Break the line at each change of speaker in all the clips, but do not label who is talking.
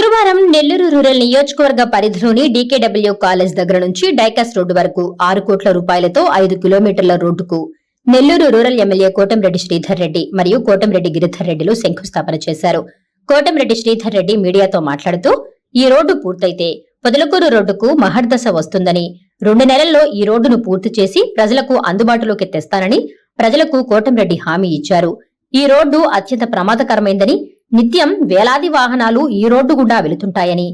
గురువారం నెల్లూరు రూరల్ నియోజకవర్గ పరిధిలోని డీకేడబ్ల్యూ కాలేజ్ దగ్గర నుంచి డైకాస్ రోడ్డు వరకు 6 కోట్ల రూపాయలతో 5 కిలోమీటర్ల రోడ్డుకు నెల్లూరు రూరల్ ఎమ్మెల్యే కోటంరెడ్డి శ్రీధర్ రెడ్డి మరియు కోటంరెడ్డి గిరిధర్ రెడ్డిలు శంకుస్థాపన చేశారు. కోటంరెడ్డి శ్రీధర్ రెడ్డి మీడియాతో మాట్లాడుతూ ఈ రోడ్డు పూర్తయితే పొదలకూరు రోడ్డుకు మహర్దశ వస్తుందని, 2 నెలల్లో ఈ రోడ్డును పూర్తి చేసి ప్రజలకు అందుబాటులోకి తెస్తానని ప్రజలకు కోటంరెడ్డి హామీ ఇచ్చారు. ఈ రోడ్డు అత్యంత ప్రమాదకరమైందని, నిత్యం వేలాది వాహనాలు ఈ రోడ్డు గుండా వెళుతుంటాయని,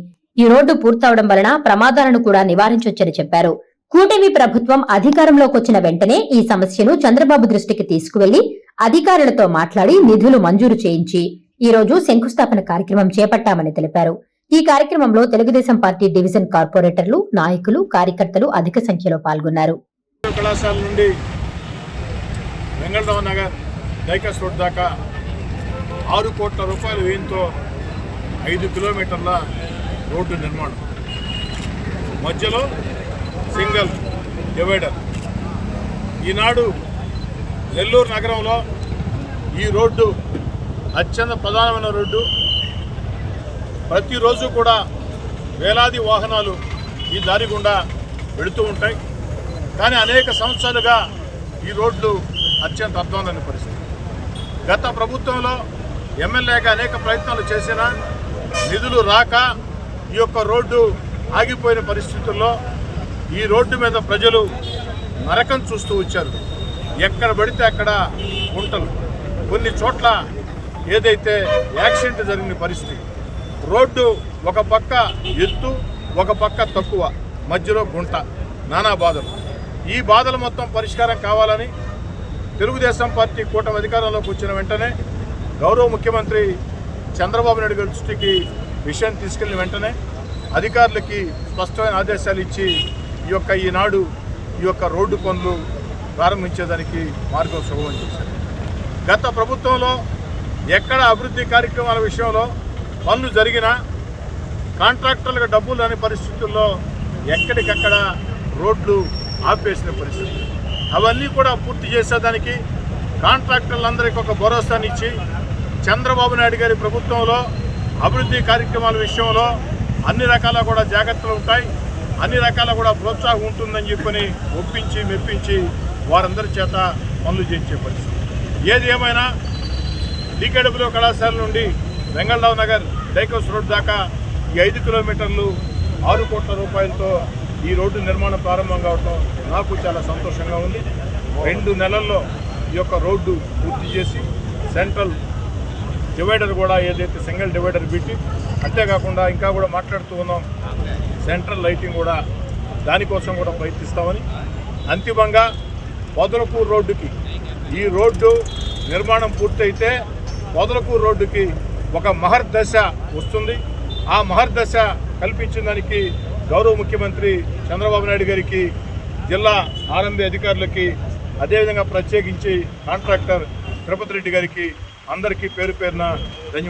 ఈ రోడ్డు పూర్తవడం వలన ప్రమాదాలను కూడా నివారించొచ్చని చెప్పారు. కూటమి ప్రభుత్వం అధికారంలోకి వచ్చిన వెంటనే ఈ సమస్యను చంద్రబాబు దృష్టికి తీసుకువెళ్లి అధికారులతో మాట్లాడి నిధులు మంజూరు చేయించి ఈ రోజు శంకుస్థాపన కార్యక్రమం చేపట్టామని తెలిపారు. ఈ కార్యక్రమంలో తెలుగుదేశం పార్టీ డివిజన్ కార్పొరేటర్లు, నాయకులు, కార్యకర్తలు అధిక సంఖ్యలో పాల్గొన్నారు.
కళాశాల నుండి వెంగళరావు నగర్ డైకాస్ రోడ్ దాకా 6 కోట్ల రూపాయల వ్యయంతో 5 కిలోమీటర్ల రోడ్డు నిర్మాణం, మధ్యలో సింగిల్ డివైడర్. ఈనాడు నెల్లూరు నగరంలో ఈ రోడ్డు అత్యంత ప్రధానమైన రోడ్డు. ప్రతిరోజు కూడా వేలాది వాహనాలు ఈ దారి గుండా వెళుతూ ఉంటాయి. కానీ అనేక సంవత్సరాలుగా ఈ రోడ్లు అత్యంత అధ్వానమైన పరిస్థితి. గత ప్రభుత్వంలో ఎమ్మెల్యేగా అనేక ప్రయత్నాలు చేసినా నిధులు రాక ఈ యొక్క రోడ్డు ఆగిపోయిన పరిస్థితుల్లో ఈ రోడ్డు మీద ప్రజలు నరకం చూస్తూ వచ్చారు. ఎక్కడ పడితే అక్కడ గుంటలు, కొన్ని చోట్ల ఏదైతే యాక్సిడెంట్ జరిగిన పరిస్థితి. రోడ్డు ఒక పక్క ఎత్తు, ఒక పక్క తక్కువ, మధ్యలో గుంట, నానా బాధలు. ఈ బాధలు మొత్తం పరిష్కారం కావాలని తెలుగుదేశం పార్టీ కూటమి అధికారంలోకి వచ్చిన వెంటనే గౌరవ ముఖ్యమంత్రి చంద్రబాబు నాయుడు గారి దృష్టికి విషయం తీసుకెళ్లిన వెంటనే అధికారులకి స్పష్టమైన ఆదేశాలు ఇచ్చి ఈనాడు ఈ యొక్క రోడ్డు పనులు ప్రారంభించేదానికి మార్గం సుగమం చేశారు. గత ప్రభుత్వంలో ఎక్కడ అభివృద్ధి కార్యక్రమాల విషయంలో పనులు జరిగినా కాంట్రాక్టర్లకు డబ్బులు లేని పరిస్థితుల్లో ఎక్కడికక్కడ రోడ్లు ఆపేసిన పరిస్థితి. అవన్నీ కూడా పూర్తి చేసేదానికి కాంట్రాక్టర్లందరికీ ఒక భరోసానిచ్చి చంద్రబాబు నాయుడు గారి ప్రభుత్వంలో అభివృద్ధి కార్యక్రమాల విషయంలో అన్ని రకాల కూడా జాగ్రత్తలు ఉంటాయి, అన్ని రకాల కూడా ప్రోత్సాహం ఉంటుందని చెప్పని ఒప్పించి మెప్పించి వారందరి చేత పనులు చేయించే పరిస్థితి. ఏది ఏమైనా డీకేడబ్ల్యూ కళాశాల నుండి వెంగళరావు నగర్ డైకాస్ రోడ్ దాకా ఈ 5 కిలోమీటర్లు 6 కోట్ల రూపాయలతో ఈ రోడ్డు నిర్మాణం ప్రారంభం కావటం నాకు చాలా సంతోషంగా ఉంది. 2 నెలల్లో ఈ యొక్క రోడ్డు పూర్తి చేసి సెంట్రల్ డివైడర్ కూడా ఏదైతే సింగిల్ డివైడర్ పెట్టి, అంతేకాకుండా ఇంకా కూడా మాట్లాడుతూ ఉన్నాం సెంట్రల్ లైటింగ్ కూడా, దానికోసం కూడా ప్రయత్నిస్తామని. అంతిమంగా పొదలకూరు రోడ్డుకి ఈ రోడ్డు నిర్మాణం పూర్తయితే పొదలకూరు రోడ్డుకి ఒక మహర్దశ వస్తుంది. ఆ మహర్దశ కల్పించిన దానికి గౌరవ ముఖ్యమంత్రి చంద్రబాబు నాయుడు గారికి, జిల్లా ఆర్ఎంబీ అధికారులకి, అదేవిధంగా ప్రత్యేకించి కాంట్రాక్టర్ తిరుపతి రెడ్డి గారికి అందరికీ పేరు పేరున ధన్యవాదాలు.